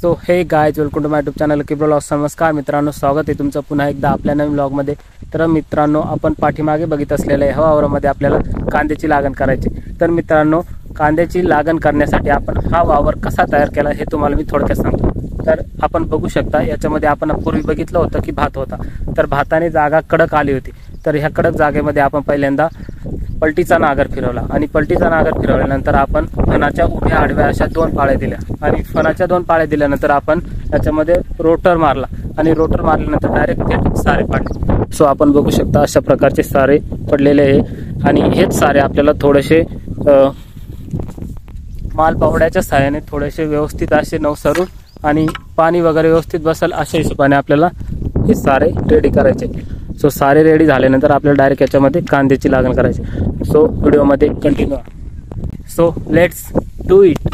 So hey guys welcome to my YouTube channel किब्रो blogs. नमस्कार मित्रांनो, स्वागत आहे तुमचं पुन्हा एकदा आपल्या नवीन ब्लॉगमध्ये। तर मित्रांनो, आपण पाठीमागे बघित असलेल्या ह्या वावरामध्ये आपल्याला कांद्याची लागण करायची। तर मित्रांनो, कांद्याची लागण करण्यासाठी आपण हा वावर कसा तयार केला हे तुम्हाला मी थोडक्यात सांगतो। तर आपण बघू शकता, याच्यामध्ये आपण पूर्वी बघितलं होतं की भात होता, तर भाताने जागा कडक आली होती। तर ह्या कडक जागेमध्ये आपण पहिल्यांदा पलटीचा नागर फिरवला आणि पलटीचा नागर फिरवल्यानंतर आपण फणाच्या उभ्या आडव्या अशा 2 पाळ्या दिल्या आणि फणाच्या 2 पाळ्या दिल्यानंतर आपण त्याच्यामध्ये रोटर मारला आणि रोटर मारल्यानंतर डायरेक्ट थेट सारे पाडले। सो आपण बघू शकता अशा प्रकारचे सारे पडलेले आहे आणि हेच सारे आपल्याला थोडेसे माल पावड्याच्या सहाय्याने थोडेसे व्यवस्थित असे नवसरून आणि पाणी वगैरे व्यवस्थित बसेल अशा हिशोबाने आपल्याला हे सारे रेडी करायचे। सो सारे रेडी झाल्यानंतर आपल्याला डायरेक्ट याच्यामध्ये कांद्याची लागण करायची। सो व्हिडिओमध्ये continue. So let's do it.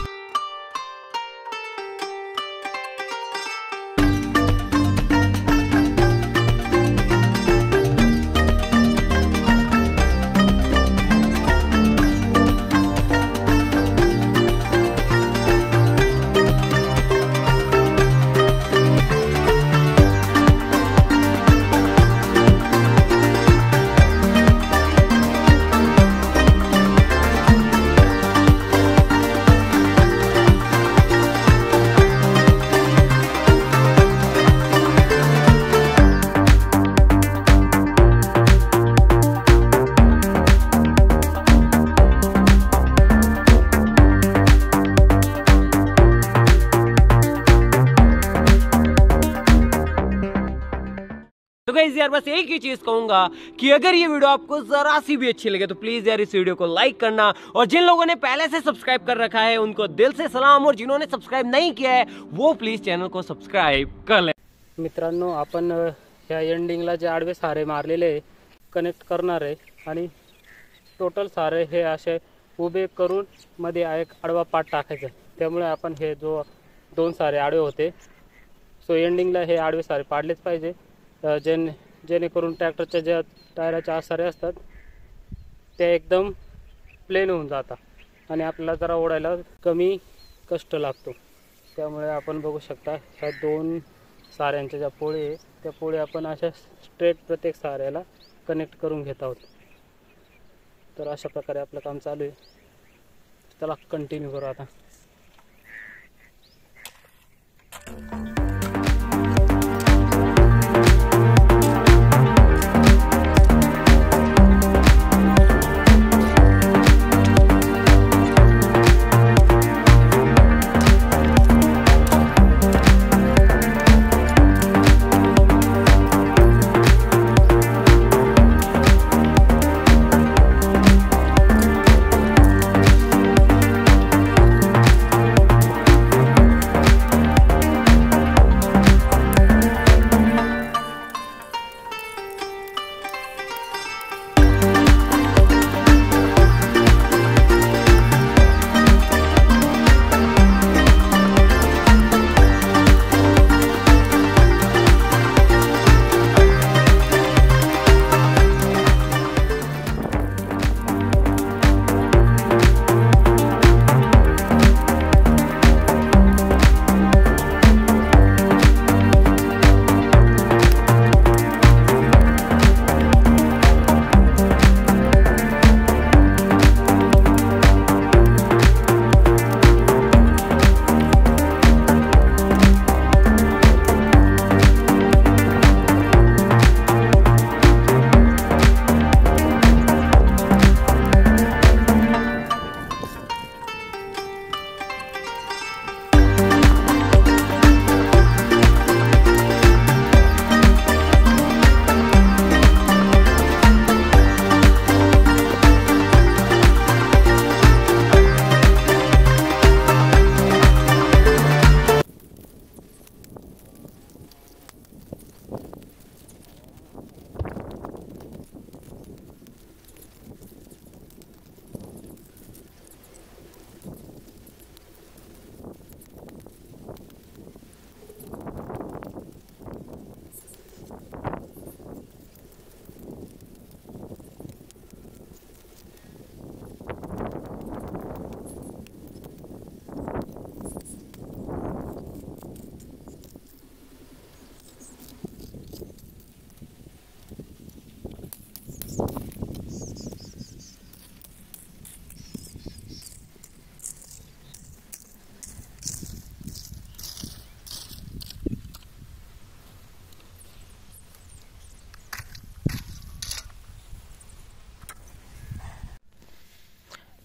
तो गाइस यार बस एक ही चीज कहूंगा कि अगर ये वीडियो आपको जरा सी भी अच्छी लगे तो प्लीज यार इस वीडियो को लाइक करना, और जिन लोगों ने पहले से सब्सक्राइब कर रखा है उनको दिल से सलाम, और जिन्होंने सब्सक्राइब नहीं किया है वो प्लीज चैनल को सब्सक्राइब कर ले। मित्रांनो, आपण ह्या एंडिंगला जे आडवे सारे मारलेले कनेक्ट करणार आहे आणि टोटल सारे हे असे उभे करून मध्ये एक आडवा पाट टाकायचा। त्यामुळे आपण हे जो 2 सारे आडवे होते, सो एंडिंगला हे आडवे सारे पाडलेच पाहिजे, जेणेकरून ट्रॅक्टरच्या ज्या टायराच्या आसारे असतात ते एकदम प्लेन होऊन जातात आणि आपल्याला जरा ओढायला कमी कष्ट लागतो। त्यामुळे आपण बघू शकता ह्या 2 साऱ्यांच्या ज्या पोळी आहे त्या पोळी आपण अशा स्ट्रेट प्रत्येक साऱ्याला कनेक्ट करून घेत आहोत। तर अशा प्रकारे आपलं काम चालू आहे। चला कंटिन्यू करू आता।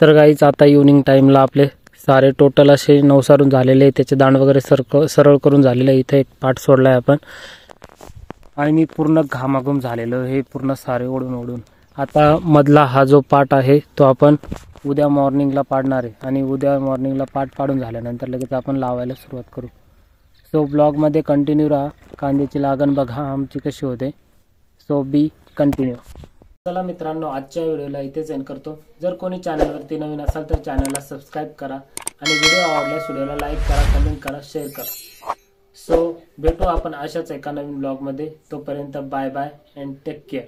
तर गाईच आता इव्हनिंग टाईमला आपले सारे टोटल असे 9 सारून झालेले आहे. त्याचे दांड वगैरे सरळ करून झालेले आहे. इथे एक पाट सोडला आहे आपण आणि मी पूर्ण घामाघूम झालेलो हे पूर्ण सारे ओढून. आता मधला हा जो पाट आहे तो आपण उद्या मॉर्निंगला पाडणार आहे आणि उद्या मॉर्निंगला पाट पाडून झाल्यानंतर लगेच आपण लावायला सुरुवात करू. सो ब्लॉगमध्ये कंटिन्यू राहा. कांद्याची लागण बघा आमची कशी होते. सो बी कंटिन्यू. चला मित्रांनो, आजच्या व्हिडिओला इथेच एंड करतो. जर कोणी चॅनलवरती नवीन असाल तर चॅनलला सबस्क्राईब करा आणि व्हिडिओ आवडल्यास व्हिडिओला लाईक करा, कमेंट करा, शेअर करा. सो भेटू आपण अशाच एका नवीन ब्लॉगमध्ये. तोपर्यंत bye bye and take care.